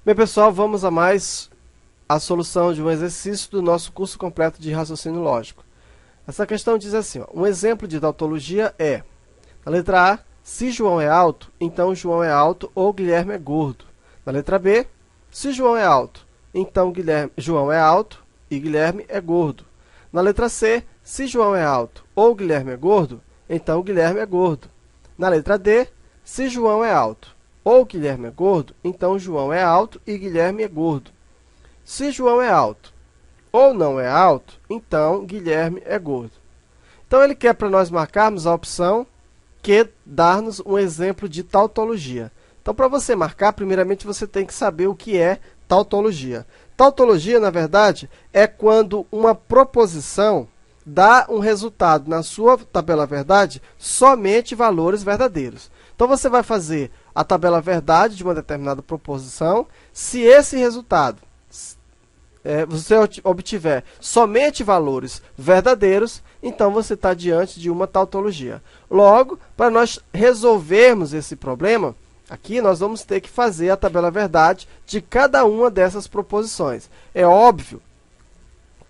Bem, pessoal, vamos a mais a solução de um exercício do nosso curso completo de raciocínio lógico. Essa questão diz assim, ó, um exemplo de tautologia é, na letra A, se João é alto, então João é alto ou Guilherme é gordo. Na letra B, se João é alto, então João é alto e Guilherme é gordo. Na letra C, se João é alto ou Guilherme é gordo, então Guilherme é gordo. Na letra D, se João é alto ou Guilherme é gordo, então João é alto e Guilherme é gordo. Se João é alto ou não é alto, então Guilherme é gordo. Então, ele quer para nós marcarmos a opção que dar-nos um exemplo de tautologia. Então, para você marcar, primeiramente você tem que saber o que é tautologia. Tautologia, na verdade, é quando uma proposição dá um resultado na sua tabela verdade somente valores verdadeiros. Então, você vai fazer a tabela verdade de uma determinada proposição se esse resultado você obtiver somente valores verdadeiros, então você está diante de uma tautologia. Logo, para nós resolvermos esse problema, aqui nós vamos ter que fazer a tabela verdade de cada uma dessas proposições. É óbvio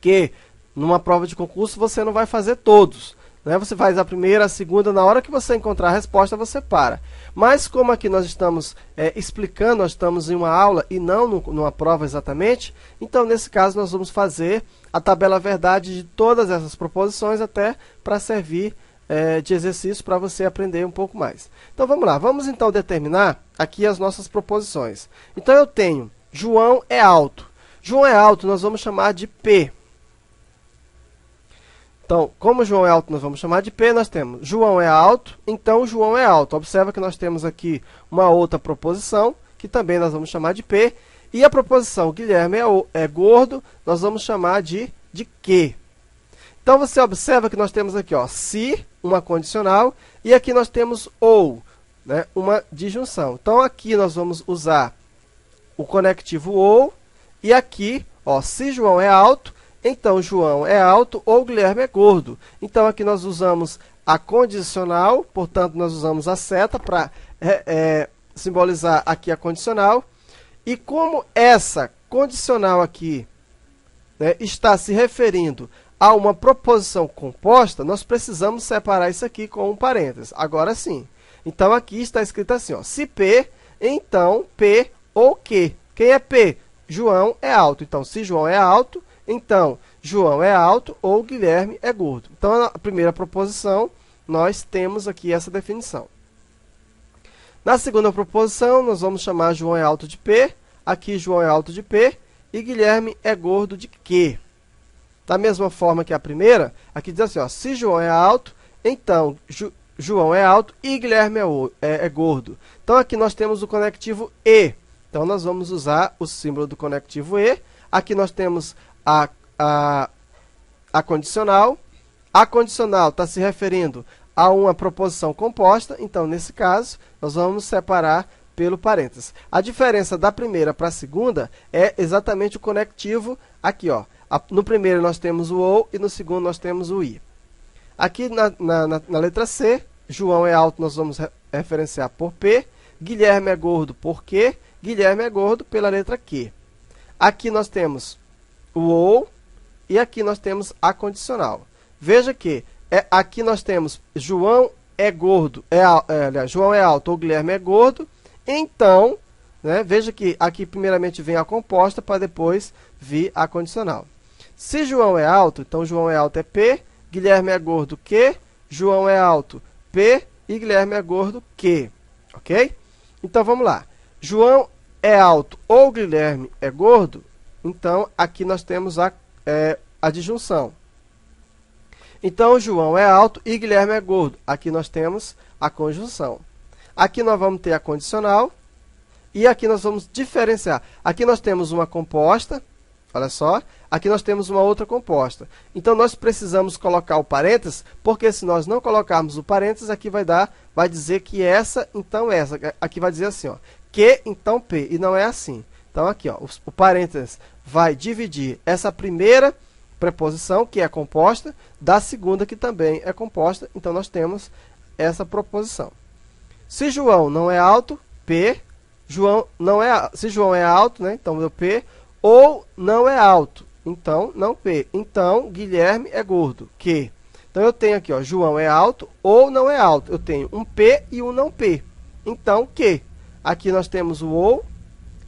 que numa prova de concurso você não vai fazer todos, né? Você faz a primeira, a segunda, na hora que você encontrar a resposta, você para. Mas como aqui nós estamos explicando, nós estamos em uma aula e não numa prova exatamente, então nesse caso nós vamos fazer a tabela verdade de todas essas proposições até para servir de exercício para você aprender um pouco mais. Então vamos lá, vamos então determinar aqui as nossas proposições. Então eu tenho João é alto. João é alto, nós vamos chamar de P. Então, como João é alto, nós vamos chamar de P, nós temos João é alto, então João é alto. Observa que nós temos aqui uma outra proposição, que também nós vamos chamar de P, e a proposição Guilherme é gordo, nós vamos chamar de Q. Então, você observa que nós temos aqui, ó, se, uma condicional, e aqui nós temos ou, né, uma disjunção. Então, aqui nós vamos usar o conectivo ou, e aqui, ó, se João é alto, então João é alto ou Guilherme é gordo. Então, aqui nós usamos a condicional, portanto, nós usamos a seta para simbolizar aqui a condicional. E como essa condicional aqui, né, está se referindo a uma proposição composta, nós precisamos separar isso aqui com um parênteses. Agora sim. Então, aqui está escrito assim, ó, se P, então P ou Q. Quem é P? João é alto. Então, se João é alto, então João é alto ou Guilherme é gordo. Então, na primeira proposição, nós temos aqui essa definição. Na segunda proposição, nós vamos chamar João é alto de P, aqui João é alto de P, e Guilherme é gordo de Q. Da mesma forma que a primeira, aqui diz assim, ó, se João é alto, então João é alto e Guilherme é gordo. Então, aqui nós temos o conectivo E. Então, nós vamos usar o símbolo do conectivo E. Aqui nós temos a condicional. A condicional está se referindo a uma proposição composta. Então, nesse caso, nós vamos separar pelo parênteses. A diferença da primeira para a segunda é exatamente o conectivo aqui, ó. No primeiro nós temos o ou e no segundo nós temos o i. Aqui na letra C, João é alto, nós vamos referenciar por P. Guilherme é gordo por Q. Guilherme é gordo pela letra Q. Aqui nós temos o ou e aqui nós temos a condicional. Veja que aqui nós temos João é gordo, aliás, João é alto ou Guilherme é gordo. Então, né, veja que aqui primeiramente vem a composta para depois vir a condicional. Se João é alto, então João é alto é P, Guilherme é gordo Q, João é alto P e Guilherme é gordo Q. Ok? Então, vamos lá. João é alto ou Guilherme é gordo, então aqui nós temos a disjunção. Então, João é alto e Guilherme é gordo. Aqui nós temos a conjunção. Aqui nós vamos ter a condicional e aqui nós vamos diferenciar. Aqui nós temos uma composta, olha só. Aqui nós temos uma outra composta. Então, nós precisamos colocar o parênteses, porque se nós não colocarmos o parênteses, aqui vai dizer que essa, então essa. Aqui vai dizer assim, ó, Q, então P, e não é assim. Então, aqui, ó, o parênteses vai dividir essa primeira preposição, que é composta, da segunda, que também é composta. Então, nós temos essa proposição. Se João não é alto, P, João não é, se João é alto, né, então meu P, ou não é alto, então não P. Então, Guilherme é gordo, Q. Então, eu tenho aqui, ó, João é alto ou não é alto. Eu tenho um P e um não P. Então, Q. Aqui nós temos o ou,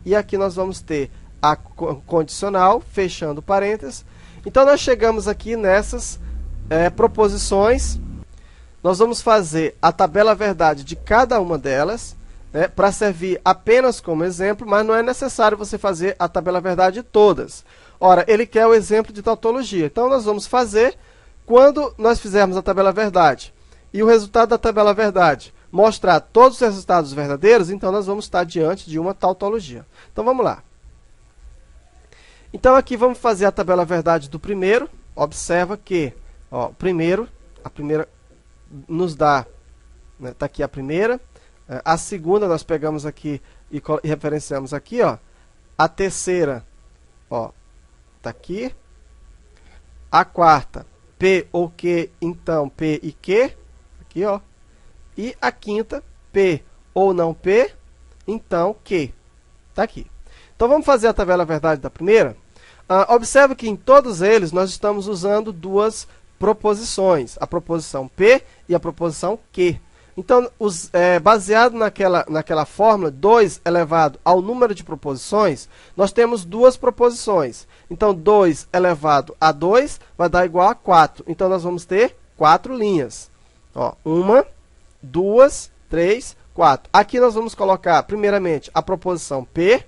e aqui nós vamos ter a condicional, fechando parênteses. Então, nós chegamos aqui nessas proposições. Nós vamos fazer a tabela verdade de cada uma delas, né, para servir apenas como exemplo, mas não é necessário você fazer a tabela verdade de todas. Ora, ele quer o exemplo de tautologia. Então, nós vamos fazer quando nós fizermos a tabela verdade e o resultado da tabela verdade mostrar todos os resultados verdadeiros, então nós vamos estar diante de uma tautologia. Então, vamos lá. Então, aqui vamos fazer a tabela verdade do primeiro. Observa que ó, a primeira nos dá, né, tá aqui a primeira. A segunda nós pegamos aqui e referenciamos aqui, ó. A terceira, ó, tá aqui. A quarta, P ou Q, então P e Q, aqui, ó. E a quinta, P ou não P, então Q, tá aqui. Então, vamos fazer a tabela verdade da primeira. Observe que em todos eles nós estamos usando duas proposições, a proposição P e a proposição Q. Então, baseado naquela fórmula, 2 elevado ao número de proposições, nós temos duas proposições. Então, 2 elevado a 2 vai dar igual a 4. Então, nós vamos ter 4 linhas. Ó, 1, 2, 3, 4. Aqui nós vamos colocar, primeiramente, a proposição P.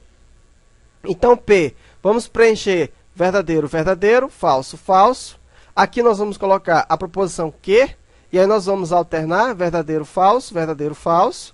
Então, P, vamos preencher verdadeiro, verdadeiro, falso, falso. Aqui nós vamos colocar a proposição Q. E aí nós vamos alternar verdadeiro, falso, verdadeiro, falso.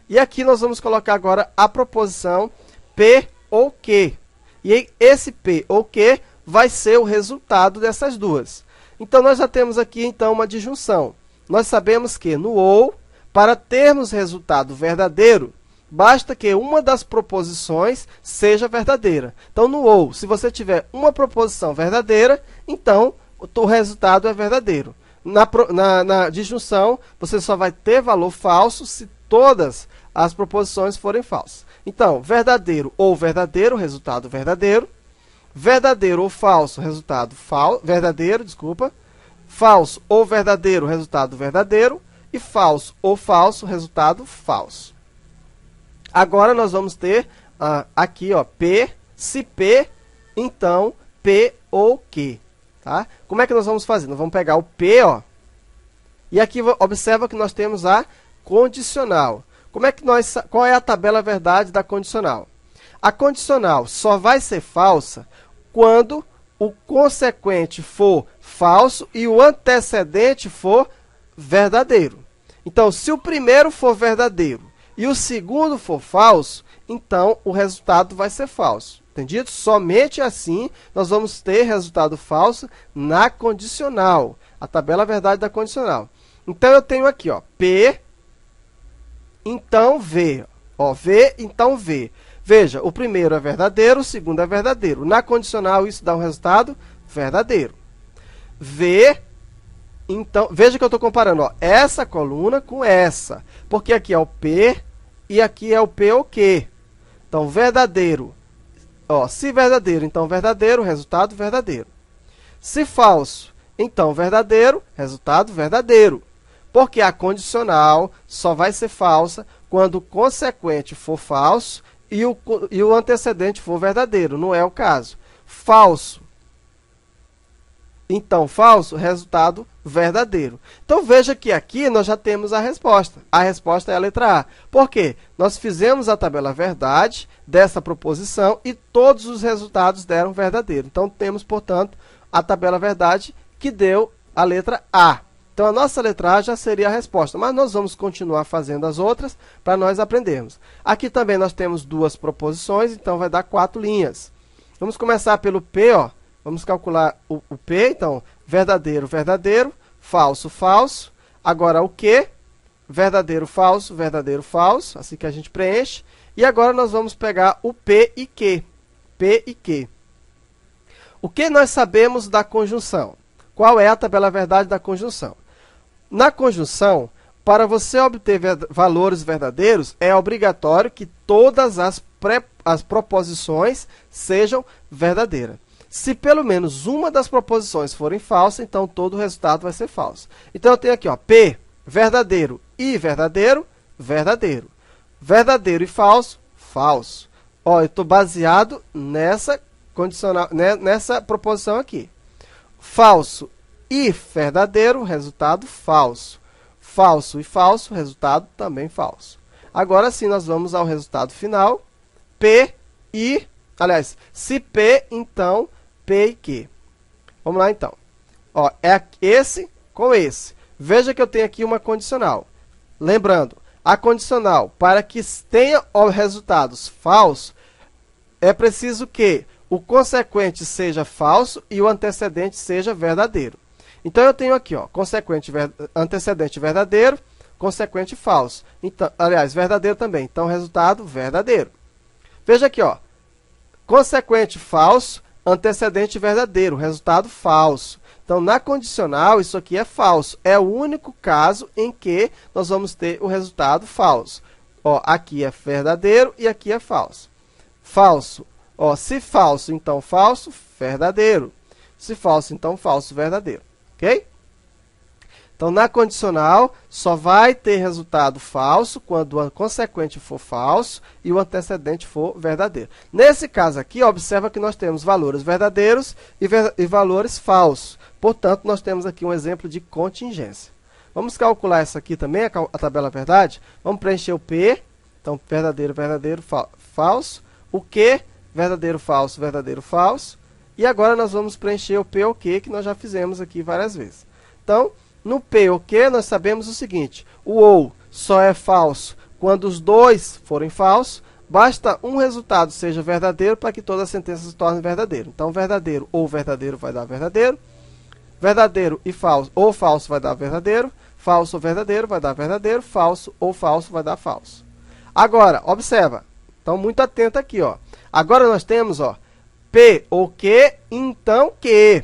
E aqui nós vamos colocar agora a proposição P ou Q. E aí esse P ou Q vai ser o resultado dessas duas. Então, nós já temos aqui então uma disjunção. Nós sabemos que no ou, para termos resultado verdadeiro, basta que uma das proposições seja verdadeira. Então, no ou, se você tiver uma proposição verdadeira, então o resultado é verdadeiro. Na disjunção, você só vai ter valor falso se todas as proposições forem falsas. Então, verdadeiro ou verdadeiro, resultado verdadeiro. Verdadeiro ou falso, resultado verdadeiro, desculpa. Falso ou verdadeiro, resultado verdadeiro. E falso ou falso, resultado falso. Agora, nós vamos ter aqui, ó, P. Se P, então P ou Q. Tá? Como é que nós vamos fazer? Nós vamos pegar o P, ó, e aqui observa que nós temos a condicional. Qual é a tabela verdade da condicional? A condicional só vai ser falsa quando o consequente for falso e o antecedente for verdadeiro. Então, se o primeiro for verdadeiro e o segundo for falso, então o resultado vai ser falso. Entendido? Somente assim nós vamos ter resultado falso na condicional. A tabela verdade da condicional. Então, eu tenho aqui, ó, P, então V. Ó, V, então V. Veja, o primeiro é verdadeiro, o segundo é verdadeiro. Na condicional, isso dá um resultado verdadeiro. V, então, veja que eu estou comparando, ó, essa coluna com essa. Porque aqui é o P e aqui é o P ou Q. Então, verdadeiro. Ó, se verdadeiro, então verdadeiro, resultado verdadeiro. Se falso, então verdadeiro, resultado verdadeiro. Porque a condicional só vai ser falsa quando o consequente for falso e o antecedente for verdadeiro. Não é o caso. Falso, então falso, resultado verdadeiro. Então, veja que aqui nós já temos a resposta. A resposta é a letra A. Por quê? Nós fizemos a tabela verdade dessa proposição e todos os resultados deram verdadeiro. Então, temos, portanto, a tabela verdade que deu a letra A. Então, a nossa letra A já seria a resposta, mas nós vamos continuar fazendo as outras para nós aprendermos. Aqui também nós temos duas proposições, então vai dar 4 linhas. Vamos começar pelo P, ó. Vamos calcular o P, então, verdadeiro, verdadeiro, falso, falso. Agora, o Q, verdadeiro, falso, assim que a gente preenche. E agora, nós vamos pegar o P e Q. P e Q. O que nós sabemos da conjunção? Qual é a tabela verdade da conjunção? Na conjunção, para você obter valores verdadeiros, é obrigatório que todas as proposições sejam verdadeiras. Se pelo menos uma das proposições forem falsas, então todo o resultado vai ser falso. Então, eu tenho aqui, ó, P, verdadeiro e verdadeiro, verdadeiro. Verdadeiro e falso, falso. Ó, eu estou baseado nessa condicional, nessa proposição aqui. Falso e verdadeiro, resultado falso. Falso e falso, resultado também falso. Agora sim, nós vamos ao resultado final. P e... Aliás, se P, então P e Q. Vamos lá, então. Ó, é esse com esse. Veja que eu tenho aqui uma condicional. Lembrando, a condicional, para que tenha resultados falsos, é preciso que o consequente seja falso e o antecedente seja verdadeiro. Então, eu tenho aqui, ó, antecedente verdadeiro, consequente falso. Então, aliás, verdadeiro também. Então, resultado verdadeiro. Veja aqui, ó, consequente falso, antecedente verdadeiro, resultado falso. Então, na condicional, isso aqui é falso. É o único caso em que nós vamos ter o resultado falso. Ó, aqui é verdadeiro e aqui é falso. Falso. Ó, se falso, então falso, verdadeiro. Se falso, então falso, verdadeiro. Ok? Então, na condicional, só vai ter resultado falso quando o consequente for falso e o antecedente for verdadeiro. Nesse caso aqui, observa que nós temos valores verdadeiros e valores falsos. Portanto, nós temos aqui um exemplo de contingência. Vamos calcular essa aqui também, a tabela verdade. Vamos preencher o P. Então, verdadeiro, verdadeiro, falso. O Q, verdadeiro, falso, verdadeiro, falso. E agora nós vamos preencher o P ou Q, que nós já fizemos aqui várias vezes. Então, no P ou Q, nós sabemos o seguinte. O OU só é falso quando os dois forem falsos. Basta um resultado seja verdadeiro para que toda a sentença se torne verdadeira. Então, verdadeiro ou verdadeiro vai dar verdadeiro. Verdadeiro e falso ou falso vai dar verdadeiro. Falso ou verdadeiro vai dar verdadeiro. Falso ou falso vai dar falso. Agora, observa. Então, muito atento aqui, ó. Agora nós temos, ó, P ou Q, então Q.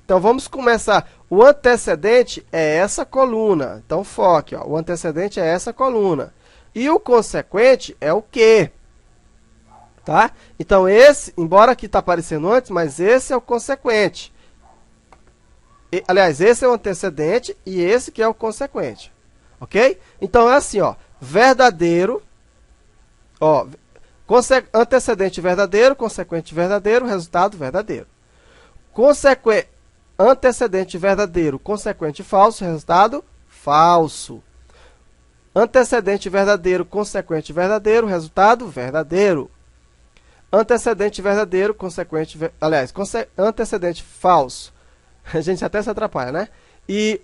Então, vamos começar. O antecedente é essa coluna. Então, foque, ó. O antecedente é essa coluna. E o consequente é o Q. Tá? Então, esse, embora aqui está aparecendo antes, mas esse é o consequente. Aliás, esse é o antecedente e esse que é o consequente. Ok? Então, é assim, ó. Verdadeiro, ó, antecedente verdadeiro, consequente verdadeiro, resultado verdadeiro. Antecedente verdadeiro, consequente falso, resultado falso. Antecedente verdadeiro, consequente verdadeiro, resultado verdadeiro. Antecedente verdadeiro, consequente... Aliás, antecedente falso. A gente até se atrapalha, né? E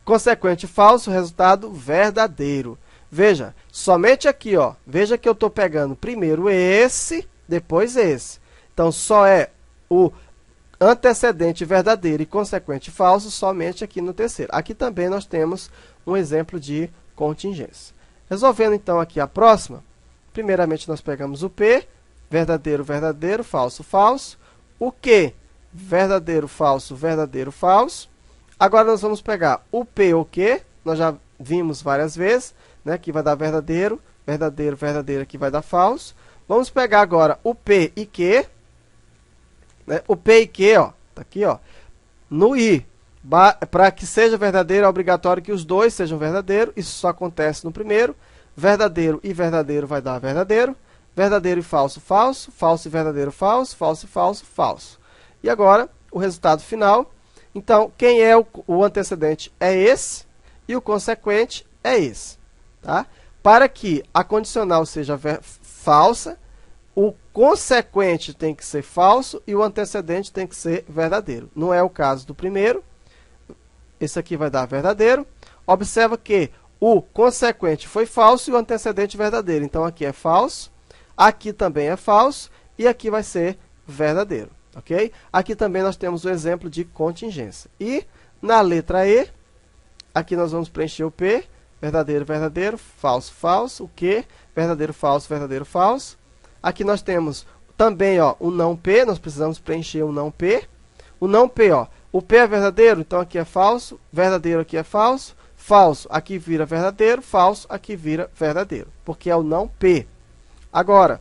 consequente falso, resultado verdadeiro. Veja, somente aqui, ó. Veja que eu estou pegando primeiro esse, depois esse. Então, só é o antecedente verdadeiro e consequente falso somente aqui no terceiro. Aqui também nós temos um exemplo de contingência. Resolvendo, então, aqui a próxima. Primeiramente, nós pegamos o P, verdadeiro, verdadeiro, falso, falso. O Q, verdadeiro, falso, verdadeiro, falso. Agora, nós vamos pegar o P ou Q, nós já vimos várias vezes, né, que vai dar verdadeiro, verdadeiro, verdadeiro, aqui vai dar falso. Vamos pegar agora o P e Q, né, o P e Q, ó, tá aqui, ó, no I. Para que seja verdadeiro, é obrigatório que os dois sejam verdadeiros, isso só acontece no primeiro. Verdadeiro e verdadeiro vai dar verdadeiro. Verdadeiro e falso, falso. Falso e verdadeiro, falso. Falso e falso, falso. E agora, o resultado final. Então, quem é o antecedente é esse e o consequente é esse. Tá? Para que a condicional seja falsa, o consequente tem que ser falso e o antecedente tem que ser verdadeiro. Não é o caso do primeiro. Esse aqui vai dar verdadeiro. Observa que o consequente foi falso e o antecedente verdadeiro. Então, aqui é falso, aqui também é falso e aqui vai ser verdadeiro. Ok? Aqui também nós temos o exemplo de contingência. E na letra E, aqui nós vamos preencher o P, verdadeiro, verdadeiro, falso, falso. O Q, verdadeiro, falso, verdadeiro, falso. Aqui nós temos também, ó, o não P, nós precisamos preencher o não P. O não P, ó, o P é verdadeiro, então aqui é falso, verdadeiro aqui é falso, falso aqui vira verdadeiro, falso aqui vira verdadeiro, porque é o não P. Agora,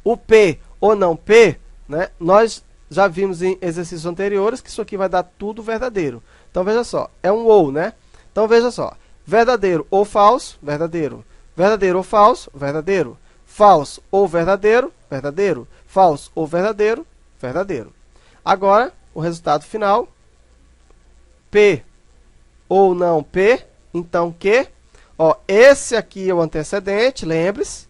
o P ou não P, né, nós já vimos em exercícios anteriores que isso aqui vai dar tudo verdadeiro. Então, veja só, é um ou, né? Então, veja só, verdadeiro ou falso, verdadeiro. Verdadeiro ou falso, verdadeiro. Falso ou verdadeiro, verdadeiro. Falso ou verdadeiro, verdadeiro. Agora, o resultado final, P ou não P, então que? Ó, esse aqui é o antecedente, lembre-se,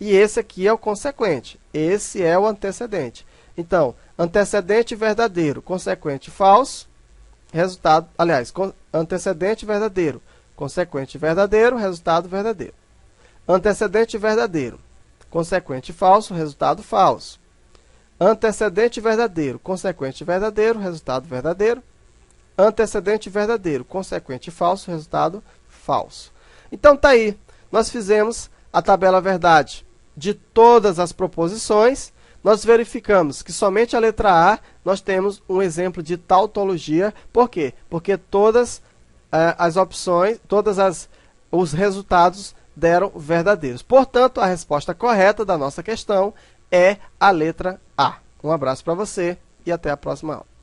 e esse aqui é o consequente. Esse é o antecedente. Então, antecedente verdadeiro, consequente falso, resultado, aliás, antecedente verdadeiro, consequente verdadeiro, resultado verdadeiro. Antecedente verdadeiro, consequente falso, resultado falso. Antecedente verdadeiro, consequente verdadeiro, resultado verdadeiro. Antecedente verdadeiro, consequente falso, resultado falso. Então, tá aí. Nós fizemos a tabela verdade de todas as proposições. Nós verificamos que somente a letra A nós temos um exemplo de tautologia. Por quê? Porque todas as opções, os resultados deram verdadeiros. Portanto, a resposta correta da nossa questão é a letra A. Um abraço para você e até a próxima aula.